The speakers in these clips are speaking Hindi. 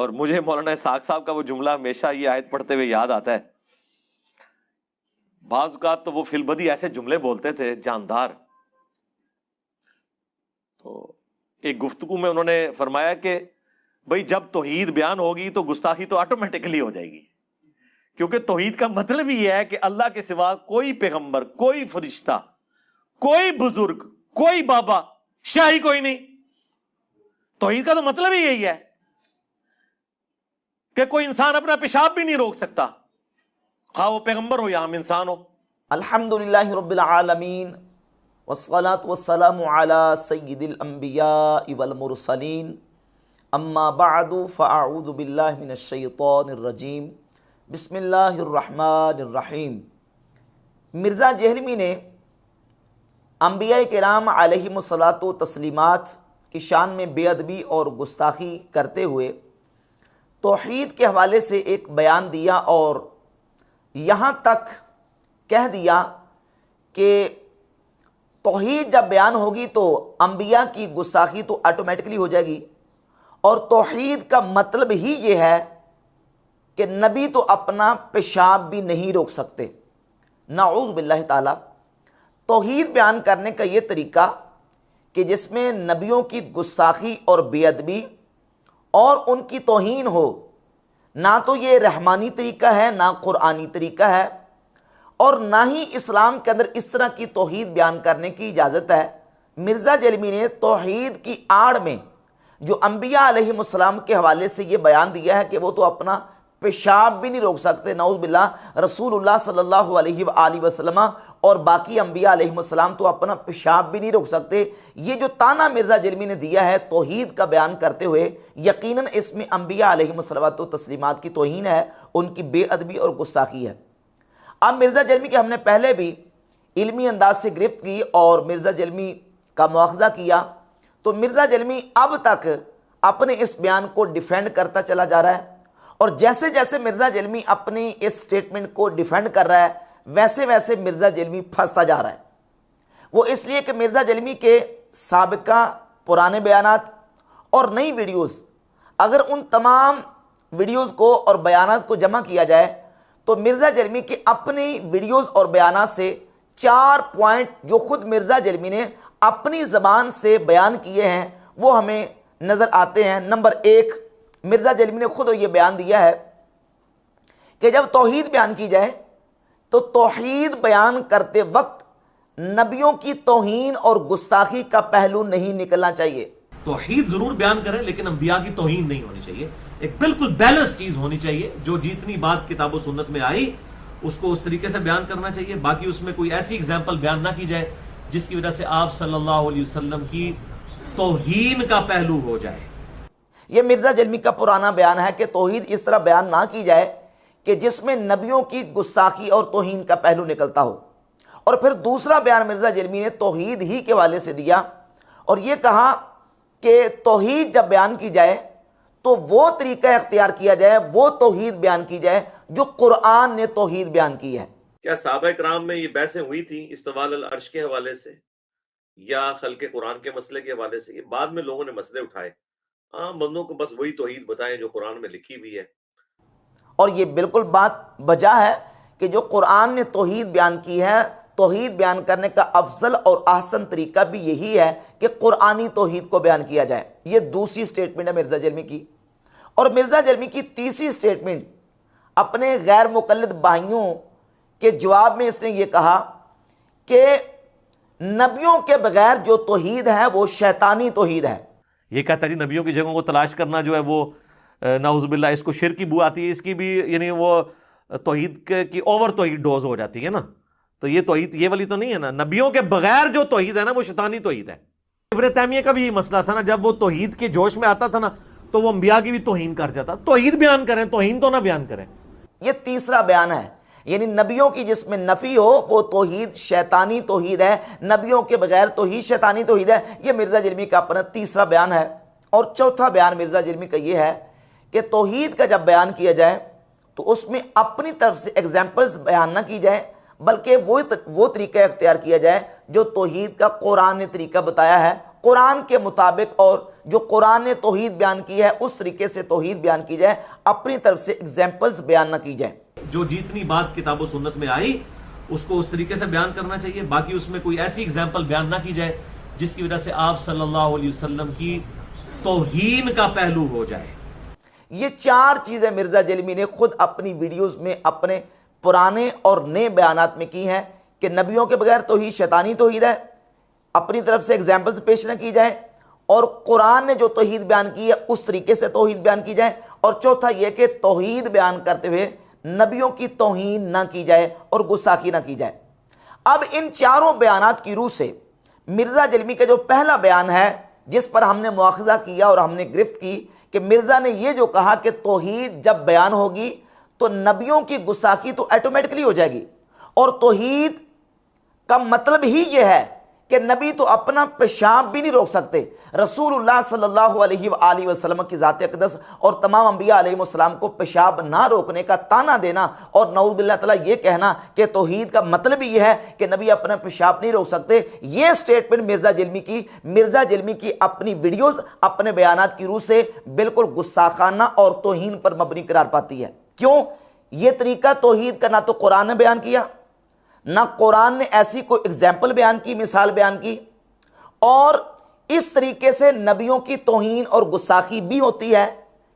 और मुझे मौलाना इसहाक साहब का वो जुमला हमेशा ये आयत पढ़ते हुए याद आता है। बाज़ औक़ात तो वो फिलबदी ऐसे जुमले बोलते थे जानदार। तो एक गुफ्तगू में उन्होंने फरमाया कि भाई जब तौहीद बयान होगी तो गुस्ताखी तो ऑटोमेटिकली हो जाएगी, क्योंकि तौहीद का मतलब ही है कि अल्लाह के सिवा कोई पैगंबर, कोई फरिश्ता, कोई बुजुर्ग, कोई बाबा, शाही कोई नहीं। तौहीद का तो मतलब ही यही है कि कोई इंसान अपना पेशाब भी नहीं रोक सकता, खा वो पैगंबर हो या हम इंसान हो। अल्हम्दुलिल्लाहि रब्बिल आलमीन वस्सलातु वस्सलामु अला सय्यिदिल अंबिया वल मुरसलीन अम्मा बअदु फ़अऊज़ु बिल्लाहि मिनश शैतानिर रजीम बिस्मिल्लाहिर रहमानिर रहीम। मिर्ज़ा जहलमी ने अंबिया किराम अलैहिमुस्सलातु तस्लीमात की शान में बेअदबी और गुस्ताखी करते हुए तौहीद के हवाले से एक बयान दिया और यहाँ तक कह दिया कि तौहीद जब बयान होगी तो अंबिया की गुस्ताखी तो ऑटोमेटिकली हो जाएगी, और तौहीद का मतलब ही ये है कि नबी तो अपना पेशाब भी नहीं रोक सकते। नाऊज़ बिल्लाहि ताला। तौहीद बयान करने का ये तरीका कि जिसमें नबियों की गुस्ताखी और बेअदबी और उनकी तौहीन हो, ना तो ये रहमानी तरीका है, ना कुरानी तरीका है, और ना ही इस्लाम के अंदर इस तरह की तौहीद बयान करने की इजाज़त है। मिर्ज़ा जहलमी ने तौहीद की आड़ में जो अंबिया अलैहिमुस्सलाम के हवाले से ये बयान दिया है कि वो तो अपना पेशाब भी नहीं रोक सकते, नऊज़ बिल्लाह, रसूलुल्लाह सल्लल्लाहु अलैहि वसल्लम और बाकी अंबिया अलैहिमुस्सलाम तो अपना पेशाब भी नहीं रोक सकते। ये जो ताना मिर्ज़ा जहलमी ने दिया है तौहीद का बयान करते हुए, यकीनन इसमें अंबिया अलैहिमुस्सलातु तस्लीमात की तौहीन है, उनकी बेअदबी और गुस्ताखी है। अब मिर्ज़ा जहलमी के हमने पहले भी इल्मी अंदाज से गिरफ्त की और मिर्ज़ा जहलमी का मुआखज़ा किया, तो मिर्ज़ा जहलमी अब तक अपने इस बयान को डिफेंड करता चला जा रहा है, और जैसे जैसे मिर्ज़ा जहलमी अपनी इस स्टेटमेंट को डिफेंड कर रहा है वैसे वैसे मिर्ज़ा जहलमी फंसता जा रहा है। वो इसलिए कि मिर्ज़ा जहलमी के साबिका पुराने बयानात और नई वीडियोस, अगर उन तमाम वीडियोस को और बयानात को जमा किया जाए तो मिर्ज़ा जहलमी के अपनी वीडियोस और बयानात से 4 पॉइंट जो खुद मिर्ज़ा जहलमी ने अपनी ज़बान से बयान किए हैं वो हमें नज़र आते हैं। नंबर 1, मिर्ज़ा जहलमी ने खुद ये बयान दिया है कि जब तौहीद बयान की जाए तो तौहीद बयान करते वक्त नबियों की तौहीन और गुस्ताखी का पहलू नहीं निकलना चाहिए। तौहीद जरूर बयान करें लेकिन अंबिया की तौहीन नहीं होनी चाहिए। एक बिल्कुल बैलेंस चीज होनी चाहिए, जो जितनी बात किताब और सुन्नत में आई उसको उस तरीके से बयान करना चाहिए। बाकी उसमें कोई ऐसी एग्जाम्पल बयान ना की जाए जिसकी वजह से आप सल्लल्लाहु अलैहि वसल्लम की तौहीन का पहलू हो जाए। यह मिर्ज़ा जहलमी का पुराना बयान है कि तौहीद इस तरह बयान ना की जाए कि जिसमें नबियों की गुस्ताखी और तौहीन का पहलू निकलता हो। और फिर दूसरा बयान मिर्ज़ा जहलमी ने तौहीद ही के हवाले से दिया और यह कहा कि तौहीद जब बयान की जाए तो वो तरीका इख्तियार किया जाए, वो तौहीद बयान की जाए जो कुरान ने तौहीद बयान की है। क्या सहाबा किराम में ये बहसें हुई थी इस्तवाल अल अर्श के हवाले से या खल्के कुरान के मसले के हवाले से? ये बाद में लोगों ने मसले उठाए। आम बंदों को बस वही तौहीद बताएं जो कुरान में लिखी हुई है। और ये बिल्कुल बात बजा है कि जो कुरान ने तौहीद बयान की है, तौहीद बयान करने का अफजल और आसन तरीका भी यही है कि कुरानी तौहीद को बयान किया जाए। ये दूसरी स्टेटमेंट है मिर्ज़ा जहलमी की। और मिर्ज़ा जहलमी की तीसरी स्टेटमेंट अपने गैर मुकल्लिद भाइयों के जवाब में इसने ये कहा कि नबियों के बगैर जो तौहीद है वो शैतानी तौहीद है। ये कहता है जी नबियों की जगहों को तलाश करना जो है वो नाउज़ुबिल्लाह इसको शिर्क की बू आती है, इसकी भी यानी वो तौहीद की ओवर तौहीद डोज हो जाती है ना। तो ये तौहीद ये वाली तो नहीं है ना। नबियों के बगैर जो तौहीद है ना वो शैतानी तौहीद है। इब्न तैमिया का भी ये मसला था ना, जब वो तौहीद के जोश में आता था ना तो वो अंबिया की भी तौहीन कर जाता। तौहीद बयान करें, तौहीन तो ना बयान करें। ये तीसरा बयान है, यानी नबियों की जिसमें नफी हो वो तौहीद शैतानी तौहीद है, नबियों के बगैर तौहीद शैतानी तौहीद है। ये मिर्ज़ा जहलमी का अपना तीसरा बयान है। और चौथा बयान मिर्ज़ा जहलमी का ये है कि तौहीद का जब बयान किया जाए तो उसमें अपनी तरफ से एग्जाम्पल्स बयान ना की जाए, बल्कि वो तरीका इख्तियार किया जाए जो तौहीद का कुरान ने तरीका बताया है, कुरान के मुताबिक और जो कुरान ने तौहीद बयान की है उस तरीके से तौहीद बयान की जाए, अपनी तरफ से एग्जाम्पल्स बयान ना की जाए। जो जितनी बात किताब सुन्नत में आई उसको उस तरीके से बयान करना चाहिए, बाकी उसमें कोई ऐसी एग्जाम्पल बयान ना की जाए जिसकी वजह से आप सल्लल्लाहु अलैहि वसल्लम की तौहीन का पहलू हो जाए। ये चार चीजें मिर्जा जलमी ने खुद अपनी वीडियोस में अपने पुराने और नए बयानात में की हैं कि नबियों के बगैर तौहीद शैतानी तौहीद है, अपनी तरफ से एग्जाम्पल्स पेश न की जाए, और कुरान ने जो तौहीद बयान की है उस तरीके से तौहीद बयान की जाए, और चौथा यह कि तौहीद बयान करते हुए नबियों की तौहीन ना की जाए और गुस्ताखी ना की जाए। अब इन चारों बयानात की रूह से मिर्जा जलमी का जो पहला बयान है जिस पर हमने मुआखजा किया और हमने गिरफ्त की कि मिर्जा ने यह जो कहा कि तौहीद जब बयान होगी तो नबियों की गुस्ताखी तो ऑटोमेटिकली हो जाएगी, और तौहीद का मतलब ही यह है कि नबी तो अपना पेशाब भी नहीं रोक सकते। रसूलुल्लाह सल्लल्लाहु अलैहि वसल्लम की ज़ात अक़दस और तमाम अंबिया अलैहिस्सलाम को पेशाब ना रोकने का ताना देना और नऊज़ बिल्लाह ताला ये कहना कि तौहीद का मतलब ही यह है कि नबी अपना पेशाब नहीं रोक सकते, ये स्टेटमेंट मिर्जा जलमी की अपनी वीडियोस अपने बयानात की रूह से बिल्कुल गुस्साखाना और तौहीन पर मबनी करार पाती है। क्यों? ये तरीका तौहीद का ना तो कुरान ने बयान किया, ना कुरान ने ऐसी कोई एग्जाम्पल बयान की, मिसाल बयान की, और इस तरीके से नबियों की तौहीन और गुस्ताखी भी होती है,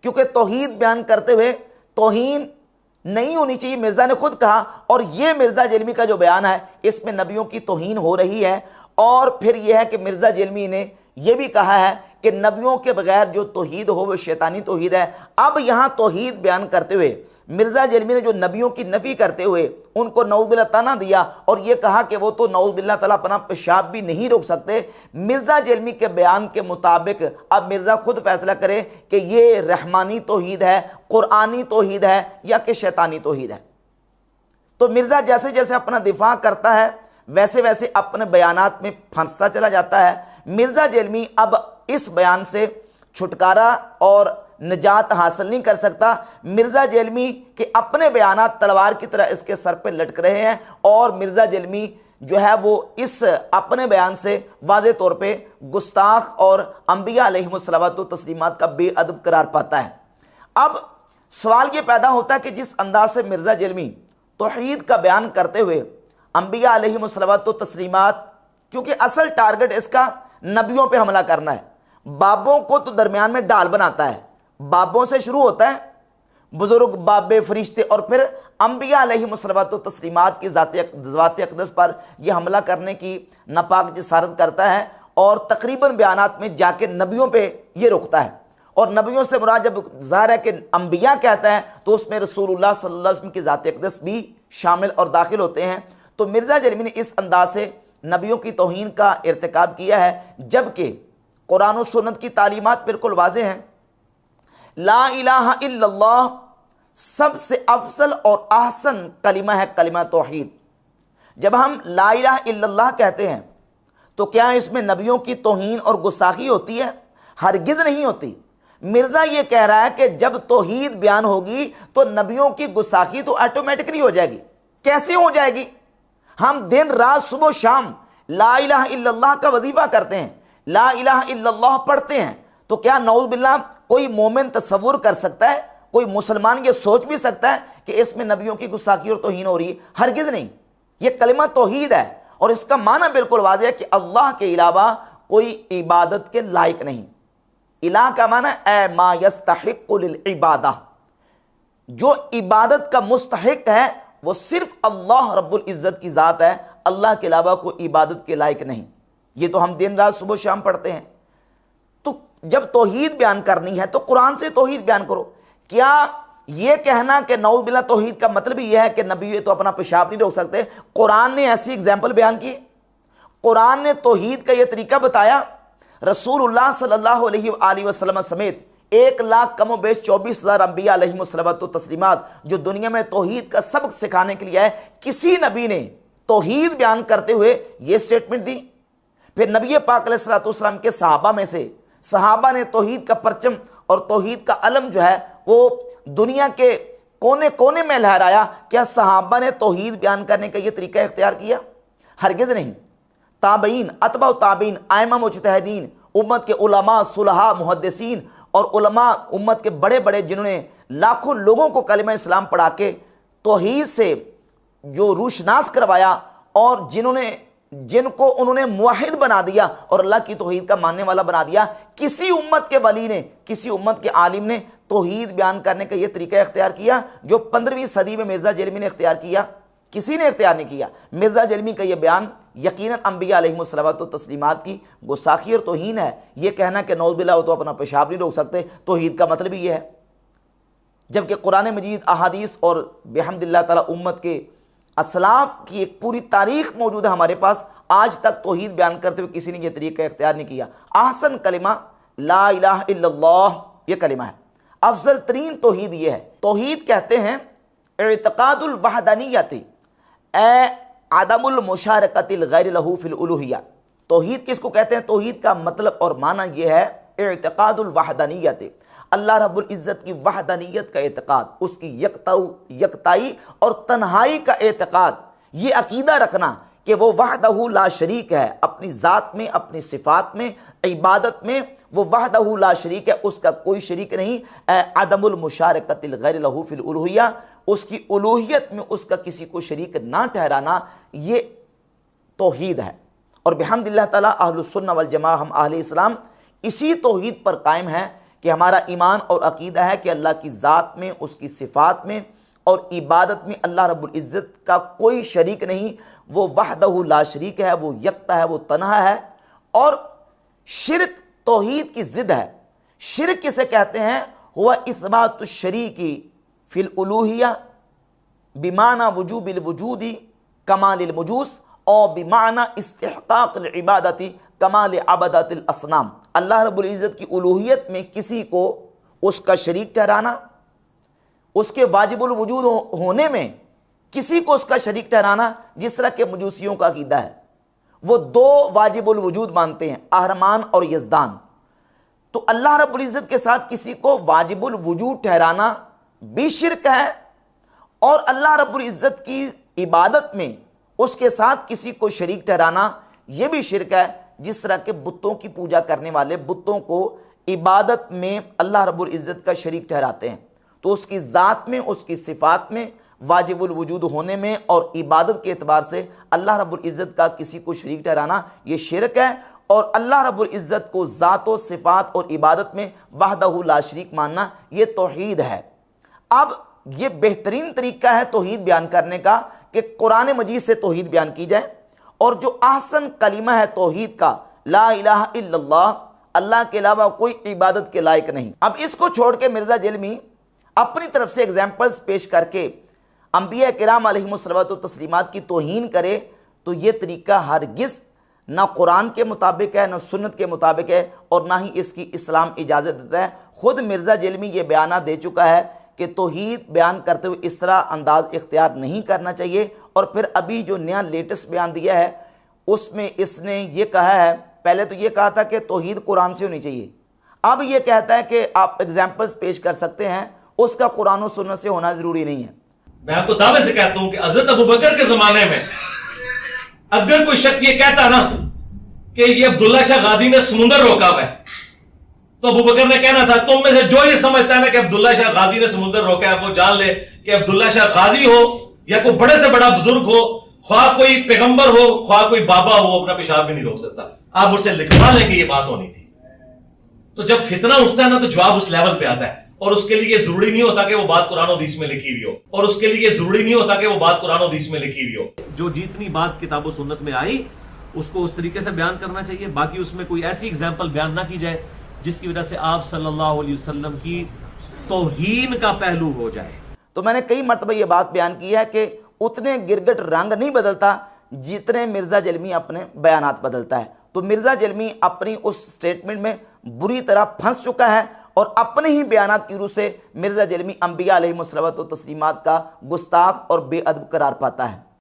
क्योंकि तौहीद बयान करते हुए तौहीन नहीं होनी चाहिए, मिर्जा ने खुद कहा। और यह मिर्जा जलमी का जो बयान है इसमें नबियों की तौहीन हो रही है। और फिर यह है कि मिर्जा जलमी ने यह भी कहा है कि नबियों के बगैर जो तौहीद हो वह शैतानी तौहीद है। अब यहां तौहीद बयान करते हुए मिर्जा जलमी ने जो नबियों की नफी करते हुए उनको नऊज़ बिल्लाह ताना दिया और यह कहा कि वो तो नऊज़ बिल्लाह ताला अपना पेशाब भी नहीं रोक सकते, मिर्जा जलमी के बयान के मुताबिक अब मिर्जा खुद फैसला करे कि ये रहमानी तौहीद है, कुरानी तौहीद है या कि शैतानी तौहीद है। तो मिर्जा जैसे जैसे अपना दिफा करता है वैसे वैसे अपने बयानात में फंसता चला जाता है। मिर्जा जलमी अब इस बयान से छुटकारा और निजात हासिल नहीं कर सकता। मिर्जा जलमी के अपने बयानात तलवार की तरह इसके सर पे लटक रहे हैं, और मिर्जा जलमी जो है वो इस अपने बयान से वाज़े तौर पे गुस्ताख और अंबिया अलैहिमुस्सलातो तस्लीमात का बेअदब करार पाता है। अब सवाल ये पैदा होता है कि जिस अंदाज से मिर्जा जलमी तौहीद का बयान करते हुए अंबिया अलैहिमुस्सलातो तस्लीमात, क्योंकि असल टारगेट इसका नबियों पे हमला करना है, बाबों को तो दरमियान में डाल बनाता है, बाबों से शुरू होता है, बुजुर्ग, बाबे, फरिश्ते, और फिर अंबिया अलैहिमुस्सलातो तस्लीमात की ज़ात अक़दस पर यह हमला करने की नापाक जिसारत करता है, और तकरीबन बयानात में जाके नबियों पे ये रुकता है। और नबियों से मुराद जब ज़ाहिर है कि अंबिया कहता है तो उसमें रसूलुल्लाह सल्लल्लाहु अलैहि वसल्लम की ज़ात अक़दस भी शामिल और दाखिल होते हैं। तो मिर्जा जलमी ने इस अंदाज से नबियों की तौहीन का इर्तिकाब किया है, जबकि कुरान और सुन्नत की तालीमात बिल्कुल वाज़ेह हैं। ला इलाहा इल्लल्लाह सबसे अफसल और ahsan कलिमा है, कलिमा तौहीद। जब हम ला इलाहा इल्लल्लाह कहते हैं तो क्या इसमें नबियों की तौहीन और गुस्ताखी होती है? हरगिज़ नहीं होती। मिर्जा ये कह रहा है कि जब तौहीद बयान होगी तो नबियों की गुस्ताखी तो ऑटोमेटिकली हो जाएगी। कैसे हो जाएगी? हम दिन रात सुबह शाम ला इलाहा इल्लल्लाह का वजीफा करते हैं, ला इलाहा इल्लल्लाह पढ़ते हैं, तो क्या नऊज़ बिल्लाह कोई मोमिन तसव्वुर कर सकता है, कोई मुसलमान ये सोच भी सकता है कि इसमें नबियों की गुस्ताखी और तौहीन हो रही है? हरगिज़ नहीं। ये कलिमा तौहीद है और इसका माना बिल्कुल वाज़ेह है कि अल्लाह के अलावा कोई इबादत के लायक नहीं। इलाह का माना ए मा यस्तहिक्कु लिल इबादा, जो इबादत का मुस्तहिक है वो सिर्फ अल्लाह रब्बुल इज़्ज़त की ज़ात है, अल्लाह के अलावा कोई इबादत के लायक नहीं। ये तो हम दिन रात सुबह शाम पढ़ते हैं। तो जब तौहीद बयान करनी है तो कुरान से तौहीद बयान करो। क्या ये कहना कि नऊज़ बिल्लाह तौहीद का मतलब ही यह है कि नबी तो अपना पेशाब नहीं रोक सकते? कुरान ने ऐसी एग्जाम्पल बयान की, कुरान ने तौहीद का यह तरीका बताया। रसूलुल्लाह सल्लल्लाहु अलैहि वसल्लम समेत 1,00,000 कमो बेश 24,000 अंबिया अलैहिमुस्सलातो तस्लीमात जो दुनिया में तौहीद का सबक सिखाने के लिए आए, किसी नबी ने तौहीद बयान करते हुए यह स्टेटमेंट दी? फिर नबी पाक अलैहिस्सलातु वस्सलाम के सहाबा में से सहाबा ने तौहीद का परचम और तौहीद का अलम जो है वो दुनिया के कोने कोने में लहराया। क्या सहाबा ने तौहीद बयान करने का यह तरीका इख्तियार किया? हरगिज़ नहीं। ताबईन, अतबा ताबईन, आइमा मुज्तहिदीन, उम्मत के उलमा, सुलहा, मुहद्दिसीन और उलमा उम्मत के बड़े बड़े जिन्होंने लाखों लोगों को कलिमा इस्लाम पढ़ा के तौहीद से जो रूशनास करवाया और जिनको उन्होंने मुवाहिद बना दिया और अल्लाह की तौहीद का मानने वाला बना दिया। किसी उम्मत के वली ने, किसी उम्मत के आलिम ने तौहीद बयान करने का यह तरीका इख्तियार किया जो 15वीं सदी में मिर्ज़ा जलमी ने इख्तियार किया? किसी ने इख्तियार नहीं किया। मिर्ज़ा जलमी का यह बयान यकीनन अंबिया अलैहिमुस्सलावत व तस्लीमात की गुस्ताखी और तौहीन है। यह कहना कि नौज़ुबिल्लाह वो तो अपना पेशाब नहीं रोक सकते, तौहीद का मतलब ही यह है। जबकि कुरान मजीद, अहादीस और बिहम्दिल्लाह ताला उम्मत के असलाफ की एक पूरी तारीख मौजूद है हमारे पास। आज तक तौहीद बयान करते हुए किसी ने यह तरीका इख्तियार नहीं किया। आहसन कलिमा ला इलाहा इल्लल्लाह यह कलिमा है। अफजल तरीन तौहीद यह है। तौहीद कहते हैं इत्क़ादुल वहदानियति आदमुल मुशारकतिल गैर लहू फिल उलूहिया। तौहीद किसको कहते हैं? तौहीद का मतलब और माना यह है इत्क़ादुल वहदानियति, अल्लाह रब्बुल इज़्ज़त की वहदानियत का एतक़ाद, उसकी यकताई और तन्हाई का एतक़ाद, ये अकीदा रखना कि वो वहदहू ला शरीक है, अपनी ज़ात में, अपनी सिफ़ात में, इबादत में वो वहदहू ला शरीक है, उसका कोई शरीक नहीं। अदमुल मुशारकतिल गैर लहू फिल उलूहिया, उसकी उलूहियत में उसका किसी को शरीक ना ठहराना, ये तौहीद है। और बिहम्दिल्लाह ताला अहलुस सुन्नह वल जमाअह, हम अहले इस्लाम इसी तौहीद पर कायम है कि हमारा ईमान और अकीदा है कि अल्लाह की ज़ात में, उसकी सिफ़ात में और इबादत में अल्लाह रब्बुल इज़्ज़त का कोई शरीक नहीं। वो वहदहू ला शरीक है, वो यकता है, वो तन्हा है। और शिरक तौहीद की ज़िद है। शिरक किसे कहते हैं? हुवा इस्बातुश शरीकी फिल उलूहिया बिमाना वजूबिल वजूदी कमालिल मुजूस और बिमाना इस्तिहक़ाक़िल इबादती कमाल अबदातिल असनाम। अल्लाह रब्बुल इज़्ज़त की उलूहियत में किसी को उसका शरीक ठहराना, उसके वाजिबुल वजूद होने में किसी को उसका शरीक ठहराना, जिस तरह के मजूसियों का अकीदा है। वो दो वाजिबुल वजूद मानते हैं, अहरमान और यज़दान। तो अल्लाह रब्बुल इज़्ज़त के साथ किसी को वाजिबुल वजूद ठहराना भी शिरक है और अल्लाह रब्बुल इज़्ज़त की इबादत में उसके साथ किसी को शरीक ठहराना यह भी शिरक है। जिस तरह के बुतों की पूजा करने वाले बुतों को इबादत में अल्लाह रब्बुल इज़्ज़त का शरीक ठहराते हैं, तो उसकी ज़ात में, उसकी सिफ़ात में, वाजिबुल वजूद होने में और इबादत के एतबार से अल्लाह रब्बुल इज़्ज़त का किसी को शरीक ठहराना ये शिरक है। और अल्लाह रब्बुल इज़्ज़त को ज़ात व सिफ़ात और इबादत में वहदहू ला शरीक मानना ये तौहीद है। अब ये बेहतरीन तरीका है तौहीद बयान करने का कि कुरान मजीद से तौहीद बयान की जाए। और जो आहसन कलीमा है तौहीद का, ला इलाहा इल्लल्लाह, अल्लाह के अलावा कोई इबादत के लायक नहीं। अब इसको छोड़ के मिर्ज़ा जलमी अपनी तरफ से एग्जाम्पल्स पेश करके अंबिया किराम अलैहिमुस्सलावत व तस्लीमात की तौहीन करे, तो ये तरीका हरगिज़ ना कुरान के मुताबिक है, ना सुन्नत के मुताबिक है और ना ही इसकी इस्लाम इजाज़त देता है। ख़ुद मिर्ज़ा जलमी ये बयाना दे चुका है कि तौहीद बयान करते हुए इस तरह अंदाज़ इख्तियार नहीं करना चाहिए। और फिर अभी जो नया लेटेस्ट बयान दिया है उसमें इसने ये कहा है, पहले तो ये कहा था कि तौहीद कुरान से होनी चाहिए, अब ये कहता है कि आप एग्जाम्पल्स पेश कर सकते हैं, उसका कुरान और सुन्नत से होना ज़रूरी नहीं है। मैं आपको दावे से कहता हूं कि हज़रत अबू बकर के ज़माने में अगर कोई शख्स ये कहता ना कि ये अब्दुल्ला शाह गाजी ने समुंदर रोका हुआ है, तो अबू बकर ने कहना था तुम में से जो ये समझता है ना कि अब्दुल्ला शाह गाजी ने समुंदर रोका है, वो जान ले कि अब्दुल्ला शाह गाजी हो या कोई बड़े से बड़ा बुजुर्ग हो, ख्वाह कोई पैगंबर हो, ख्वाह कोई बाबा हो, अपना पेशाब भी नहीं रोक सकता। आप उससे लिखवा लें कि ये बात होनी थी। तो जब फितना उठता है ना तो जवाब उस लेवल पे आता है। और उसके लिए जरूरी नहीं होता कि वो बात कुरान और हदीस में लिखी हुई हो, और उसके लिए जरूरी नहीं होता कि वो बात कुरान और हदीस में लिखी हुई हो। जो जितनी बात किताब और सुन्नत में आई उसको उस तरीके से बयान करना चाहिए। बाकी उसमें कोई ऐसी एग्जाम्पल बयान ना की जाए जिसकी वजह से आप सल्लल्लाहु अलैहि वसल्लम की तौहीन का पहलू हो जाए। तो मैंने कई मरतबा ये बात बयान की है कि उतने गिरगट रंग नहीं बदलता जितने मिर्ज़ा जलमी अपने बयानात बदलता है। तो मिर्ज़ा जलमी अपनी उस स्टेटमेंट में बुरी तरह फंस चुका है और अपने ही बयानात की रूह से मिर्ज़ा जलमी अंबिया अलैहिमुस्सलावत व तस्लीमात का गुस्ताख और बेअदब करार पाता है।